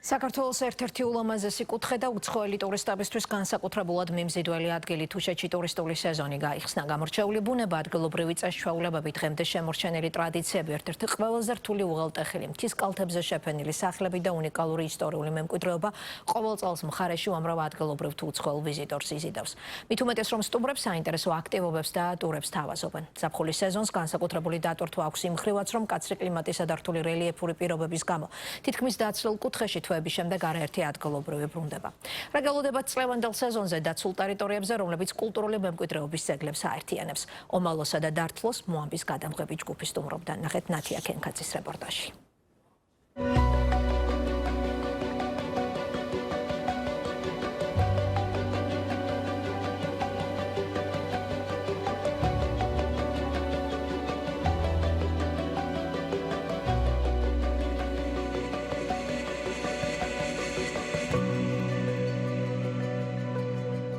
საქართველოს ერთ-ერთი ულამაზესი კუთხე და უცხოელი ტურისტებისთვის განსაკუთრებულად მიმზიდველი ადგილი თუშეთში ტურისტული სეზონი გაიხსნა. გამორჩეული ბუნება, ადგილობრივი წესჩვეულებები, დღემდე შემორჩენილი ტრადიციები, ერთ-ერთი ყველაზე რთული უღელტეხილი, მთის კალთებზე შეფენილი სახლები და უნიკალური ისტორიული მემკვიდრეობა ყოველ წელს მხარეში უამრავ ადგილობრივ თუ უცხოელ ვიზიტორს იზიდავს. მით უმეტეს რომ სტუმრებს საინტერესო აქტივობებს და ტურებს თავაზობენ. ზაფხულის სეზონს განსაკუთრებული დატვირთვა აქვს იმ მხრივაც, რომ კაცრი კლიმატისა და რთული რელიეფური პირობების გამო თითქმის დაცლილ კუთხეში თვეების შემდეგ არაერთი ადგილობრივი ბრუნდება. რა გელოდებათ წლევანდელ სეზონზე დაცულ ტერიტორიებზე, რომლებიც კულტურული მემკვიდრეობის ძეგლებს აერთიანებს. ომალოსა და დართლოს მოამბის გადამღები ჯგუფის სტუმრობდა. ნახეთ ნათია კენკაძის რეპორტაჟი.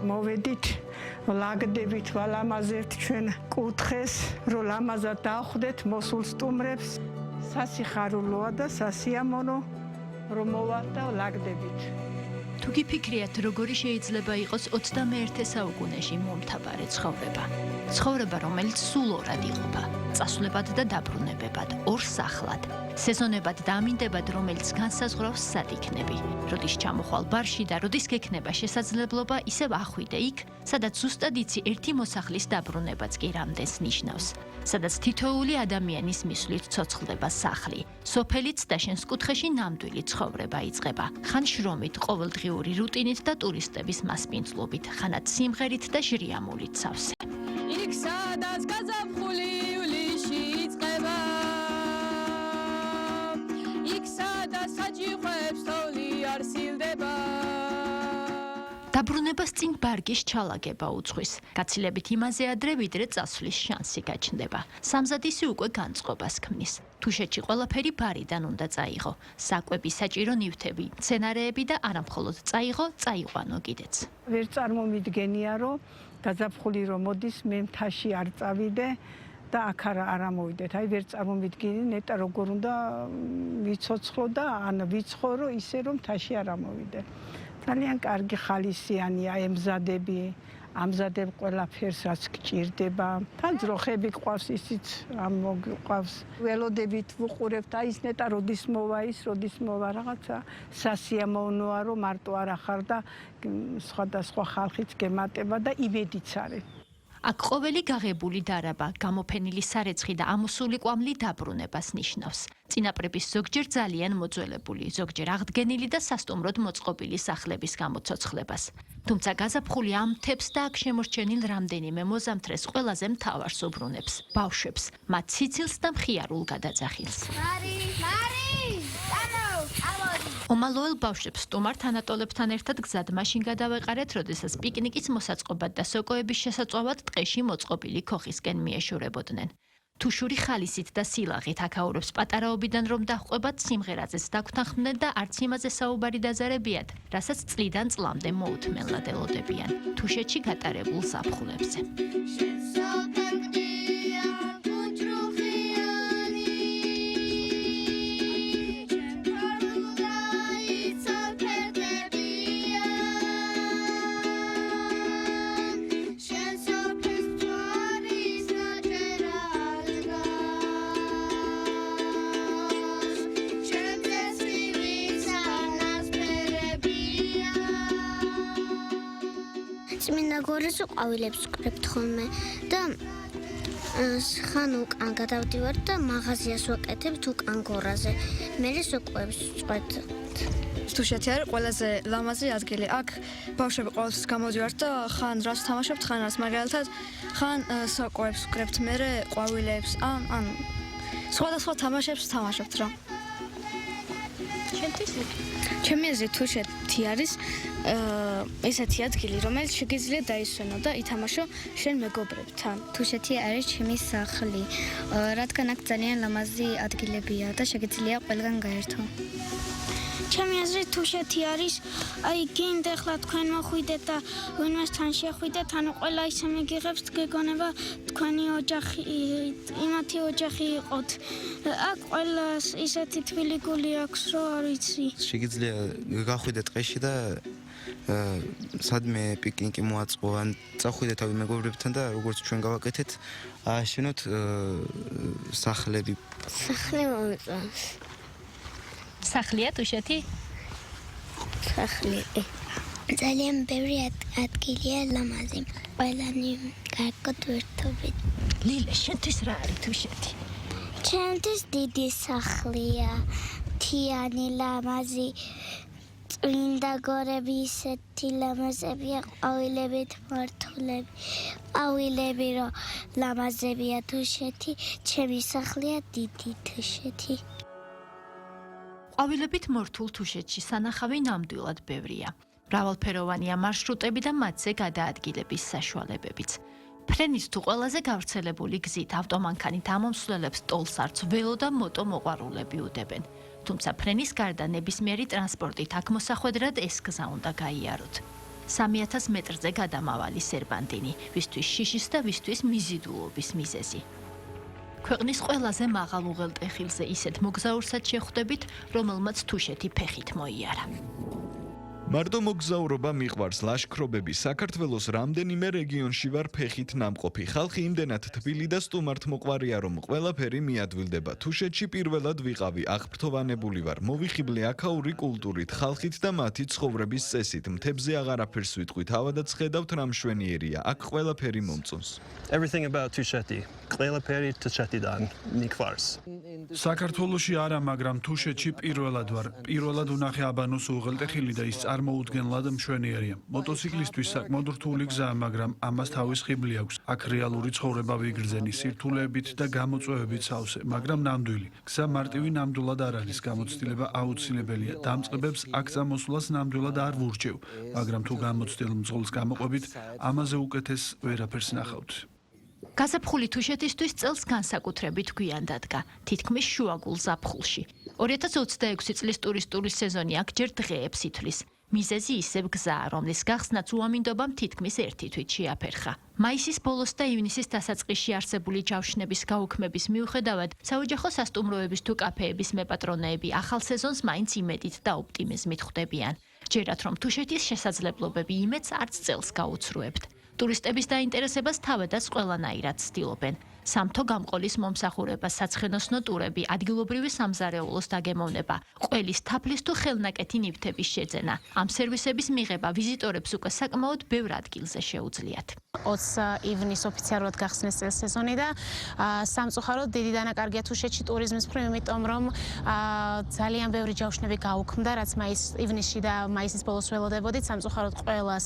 მოვედით ლაგდებით ვალამაზებთ ჩვენ კუთხეს, რომ ლამაზად დავხვდეთ მოსულ სტუმრებს. სასიხარულოა და სასიამოვნო რომ მოვართ და ლაგდებით. თუ გიფიქრიათ, როგორი შეიძლება იყოს 21 საუკუნეში მომთაბარე ცხოვრება. ცხოვრება, რომელიც სულ ორად იყოფა: წასვლებად და დაბრუნებებად, ორ სახლად. სეზონებად და ამინდებად, რომელიც განსაზღვრავს სად იქნები. როდის ჩამოხვალ ბარში და როდის გექნება შესაძლებლობა ისევ ახვიდე იქ, სადაც ზუსტად იცი ერთი მოსახლის დაბრუნებაც კი რამდენს ნიშნავს. სადაც თითოეული ადამიანის მისვლით ცოცხლდება სახლი, სოფელიც და შენს კუთხეში ნამდვილი ცხოვრება იწყება. ხან შრომით, ყოველდღიური რუტინით და ტურისტების მასპინძლობით, ხანაც სიმღერით და ჟრიამულით სავსე. იქ სადაც გაზაფხული ივლისში იწყება, იქ სადაც საჭიყვებს თოვლი არ სილდება. დაბრუნებას წინ ბარგის ჩალაგება უძღვის. გაცილებით იმაზე ადრე, ვიდრე წასვლის შანსი გაჩნდება. სამზადისი უკვე განწყობას ქმნის. თუშეთში ყველაფერი ბარიდან უნდა წაიღო. საკვები, საჭირო ნივთები, მცენარეები და არა მხოლოდ წაიღო, წაიყვანო კიდეც. ვერ წარმომიდგენია, რომ გაზაფხული რომ მოდის, მე მთაში არ წავიდე და აქ არ ამოვიდეთ. აი ვერ წარმომიდგინე ნეტა როგორ უნდა ვიცოცხლო და ან ვიცხოვრო ისე რომ მთაში არ ამოვიდე. ძალიან კარგი ხალისიანია, ემზადები, ამზადებ ყველაფერს, რაც გჭირდება. თან ძროხები გყავს, ისიც მოგყავს. ველოდებით ვუყურებთ, აი ის ნეტა როდის მოვა ის, როდის მოვა რაღაცა სასიამოვნოა, რომ მარტო არ ახარ და სხვადასხვა ხალხიც გემატება და იმედიც არის. აქ ყოველი გაღებული დარაბა, გამოფენილი სარეცხი და ამოსული კვამლი დაბრუნებას ნიშნავს. წინაპრების ზოგჯერ ძალიან მოძველებული, ზოგჯერ აღდგენილი და სასტუმროდ მოწყობილი სახლების გამოცოცხლებას. თუმცა გაზაფხული ამთებს და აქ შემორჩენილ რამდენიმე მოზამთრეს ყველაზე მთავარს უბრუნებს, ბავშვებს, მათ ციცილს და მხიარულ გადაძახილს. ომალოელ ბავშვებს სტუმართ ანატოლებთან ერთად გზად მაშინ გადავეყარეთ, როდესაც პიკნიკის მოსაწყობად და სოკოების შესაწვავად ტყეში მოწყობილი ქოხისკენ მიეშურებოდნენ. თუშური ხალისით და სილაღით აქაურებს პატარაობიდან რომ დაჰყვებათ, სიმღერაზეც დაგვთანხმდნენ და არც იმაზე საუბარი დაზარებიათ, რასაც წლიდან წლამდე მოუთმენლად ელოდებიან თუშეთში გატარებულ ზაფხულებზე. წმინდა გორეს ყვავილებს ვკრებთ ხოლმე და ხან უკან გადავდივარ და მაღაზიას ვაკეთებთ უკან გორაზე. მერე სოკოებს ვწყვეტ. თუშეთი არის ყველაზე ლამაზი ადგილი. აქ ბავშვები ყოველთვის გამოდივართ და ხან რას თამაშობთ, ხან რას, მაგალითად, ხან სოკოებს ვკრებთ, მერე ყვავილებს, ან სხვადასხვა თამაშებს თამაშობთ რა. ჩემი აზრით თუშეთი არის ესეთი ადგილი, რომელიც შეგიძლია დაისვენო და ითამაშო შენ მეგობრებთან. თუშეთი არის ჩემი სახლი, რადგან აქ ძალიან ლამაზი ადგილებია და შეგიძლია ყველგან გაერთო. ჩემი აზრით თუშეთი არის აი გინდ ახლა თქვენ მოხვიდეთ და ვინმესთან შეხვიდეთ ანუ ყველა ისე მიგიღებს გეგონება თქვენი ოჯახი იმათი ოჯახი იყოთ აქ ყველას ისეთი თბილი გული აქვს რომ არ ვიცი შეგიძლია გახვიდეთ ტყეში და სადმე პიკნიკი მოაწყო ან წახვიდეთ თავი მეგობრებთან და როგორც ჩვენ გავაკეთეთ ააშენოთ სახლები სახლი მომწონს სახლია თუშეთი? სახლი ძალიან ბევრი ადგილია ლამაზი ყველანი კარგად ვერთობით ლილე შენთვის რა არის თუშეთი? ჩემთვის დიდი სახლია თიანი ლამაზი წმინდა გორები ისეთი ლამაზებია ყვავილებით მართულები ყვავილები რომ ლამაზებია თუშეთი ჩემი სახლია დიდი თუშეთი ყვავილებით მორთულ თუშეთში სანახავი ნამდვილად ბევრია. მრავალფეროვანია მარშრუტები და მათზე გადაადგილების საშუალებებიც. ფრენის თუ ყველაზე გავრცელებული გზით ავტომანქანით ამომსვლელებს ტოლს არც ველო და მოტო მოყვარულები უდებენ. თუმცა ფრენის გარდა ნებისმიერი ტრანსპორტით აქ მოსახვედრად ეს გზა უნდა გაიაროთ. 3000 მეტრზე გადამავალი სერბანტინი, ვისთვის შიშის და ვისთვის მიზიდულობის მიზეზი. ქვეყნის ყველაზე მაღალ უღელტეხილზე ისეთ მოგზაურსაც შეხვდებით, რომელმაც თუშეთი ფეხით მოიარა. მარტო მოგზაურობა მიყვარს ლაშქრობები საქართველოს რამდენიმე რეგიონში ვარ ფეხით ნამყოფი ხალხი იმდენად თბილი და სტუმართმოყვარია რომ ყველაფერი მიადვილდება თუშეთში პირველად ვიყავი აღფრთოვანებული ვარ მოვიხიბლე აქაური კულტურით ხალხით და მათი ცხოვრების წესით მთებზე აღარაფერს ვიტყვით ავადაც ხედავთ რა მშვენიერია აქ ყველაფერი მომწონს Everything about Tusheti ყველაფერი თუშეთიდან მიყვარს საქართველოში არა მაგრამ თუშეთში პირველად ვარ პირველად ვნახე აბანოს უღელტეხილი და ის წარმოუდგენლად მშვენიერია. მოტოციკლისტვის საკმაოდ რთული გზაა, მაგრამ ამას თავის ხიბლი აქვს. აქ რეალური ცხოვრება ვიგრძენი, სირთულეებით და გამოწვევებით სავსე, მაგრამ ნამდვილი. გზა მარტივი ნამდვილად არ არის, გამოცდილება აუცილებელია. დამწყებებს აქ წამოსვლას ნამდვილად არ ვურჩევ, მაგრამ თუ გამოცდილ მძღოლს გამოყვებით, ამაზე უკეთეს ვერაფერს ნახავთ. გაზაფხული თუშეთისთვის წელს განსაკუთრებით გვიან დადგა, თითქმის შუაგულ ზაფხულში. 2026 წლის ტურისტული სეზონი აქ ჯერ დღეებს ითვლის. მიზეზი ისევ გზაა, რომლის გახსნაც უამინდობამ თითქმის ერთი თვით შეაფერხა. მაისის ბოლოს და ივნისის დასაწყისში არსებული ჯავშნების გაუქმების მიუხედავად, საოჯახო სასტუმროების თუ კაფეების მეპატრონეები ახალ სეზონს მაინც იმედით და ოპტიმიზმით ხვდებიან. ჯერათ რომ თუშეთის შესაძლებლობები იმედს არც წელს გაუცრუებთ. ტურისტების დაინტერესებას თავადაც ყველანაირად ცდილობენ. სამთო გამყოლის მომსახურება, საცხენოსნო ტურები, ადგილობრივი სამზარეულოს დაგემოვნება, ყველის თაფლის თუ ხელნაკეთი ნივთების შეძენა. ამ სერვისების მიღება ვიზიტორებს უკვე საკმაოდ ბევრ ადგილზე შეუძლიათ. 20 ივნის ოფიციალურად გახსნეს სეზონი და სამწუხაროდ დიდი დანაკარგია თუშეთში ტურიზმის მხრივ, იმიტომ რომ ძალიან ბევრი ჯავშნები გაუქმდა, რაც ივნისში და მაისის ბოლოს ველოდებოდით. სამწუხაროდ ყველას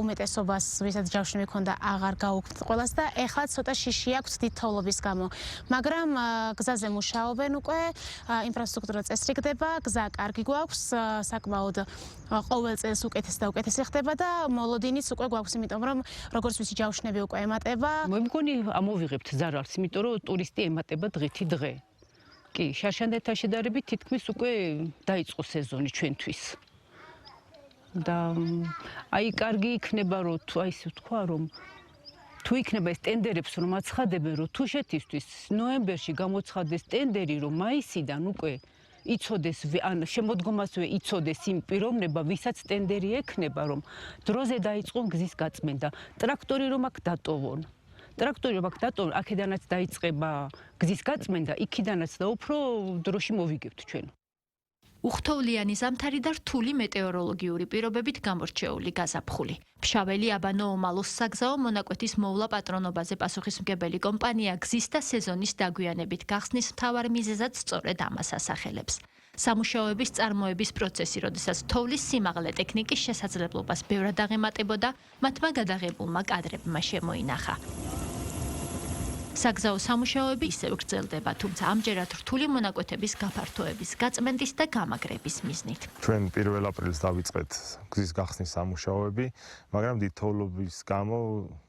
უმეტესობას, ვისაც ჯავშნები ჰქონდა, აღარ გაუქმდა ყველას და ეხლა ცოტა შიში აქვს დიდ თოვლობის გამო. მაგრამ გზაზე მუშაობენ უკვე, ინფრასტრუქტურა წესრიგდება, გზა კარგი გვაქვს, საკმაოდ ყოველ წელს უკეთეს და უკეთესი ხდება და მოლოდინიც უკვე გვაქვს, იმიტომ რომ როგორც ვიცი ჯავშნები უკვე ემატება. მე მგონი ამოვიღებთ ზარალს, იმიტომ რომ ტურისტი ემატება დღითი დღე. კი, შარშანდათან შედარებით თითქმის უკვე დაიწყო სეზონი ჩვენთვის. და აი კარგი იქნება რომ თუ აი ესე ვთქვა რომ თუ იქნება ეს ტენდერებს რომ აცხადებენ რომ თუშეთისთვის ნოემბერში გამოცხადდეს ტენდერი რომ მაისიდან უკვე იცოდეს ან შემოდგომასვე იცოდეს იმ პიროვნება ვისაც ტენდერი ექნება რომ დროზე დაიწყონ გზის გაწმენდა ტრაქტორი რომ აქ დატოვონ აქედანაც დაიწყება გზის გაწმენდა იქიდანაც და უფრო დროში მოვიგებთ ჩვენ უხთოვლიანი ზამთარი და რთული მეტეოროლოგიური პირობებით გამორჩეული გაზაფხული. ფშაველი აბანო ომალოს საგზაო მონაკვეთის მოვლა პატრონობაზე პასუხისმგებელი კომპანია გზის და სეზონის დაგვიანებით გახსნის მთავარ მიზეზად სწორედ ამას ასახელებს. სამუშაოების წარმოების პროცესი, როდესაც თოვლის სიმაღლე ტექნიკის შესაძლებლობას ბევრად აღემატებოდა, მათმა გადაღებულმა კადრებმა შემოინახა. საგზაო სამუშაოები ისევ გრძელდება, თუმცა ამჯერად რთული მონაკვეთების გაფართოების, გაწმენდის და გამაგრების მიზნით. ჩვენ 1 აპრილს დავიწყეთ გზის გახსნის სამუშაოები, მაგრამ დიდ თოვლობის გამო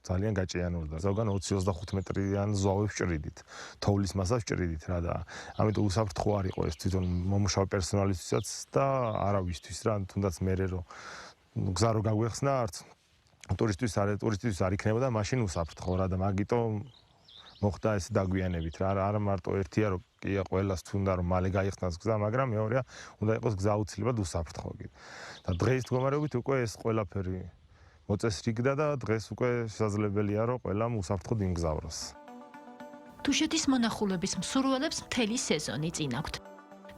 ძალიან გაჭიანურდა. ზოგან 20-25 მეტრიან ზვავებს ჭრიდით, თოვლის მასას ჭრიდით რა და ამიტომ უსაფრთხო არ იყო ეს თვითონ მომუშავე პერსონალისთვისაც და არავისთვის რა, თუნდაც მე რომ გზა რო გაგვეხსნა, არც ტურისტისთვის არ იქნებოდა მაშინ უსაფრთხო რა და მაგიტომ მოხდა ეს დაგვიანებით რა, არა მარტო ერთია რომ კი ყველას თუნდა რომ მალე გაიხსნას გზა, მაგრამ მეორეა უნდა იყოს გზა აუცილებლად უსაფრთხო კი. და დღეს მდგომარეობით უკვე ეს ყველაფერი მოწესრიგდა და დღეს უკვე შესაძლებელია რომ ყველამ უსაფრთხოდ იმგზავროს. თუშეთის მონახულების მსურველებს მთელი სეზონი წინ აქვთ.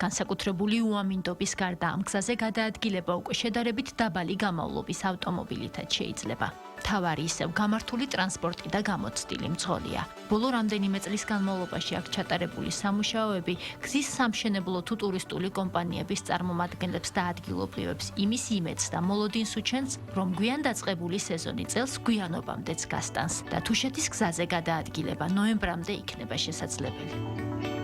განსაკუთრებული უამინდობის გარდა ამ გზაზე გადაადგილება უკვე შედარებით დაბალი გამავლობის ავტომობილითაც შეიძლება. თავარი ისევ გამართული ტრანსპორტი და გამოცდილი მძღოლია. ბოლო რამდენიმე წლის განმავლობაში აქ ჩატარებული სამუშაოები გზის სამშენებლო თუ ტურისტული კომპანიების წარმომადგენლებს და ადგილობრივებს იმის იმედს და მოლოდინს უჩენს, რომ გვიან დაწყებული სეზონი წელს გვიანობამდეც გასტანს და თუშეთის გზაზე გადაადგილება ნოემბრამდე იქნება შესაძლებელი.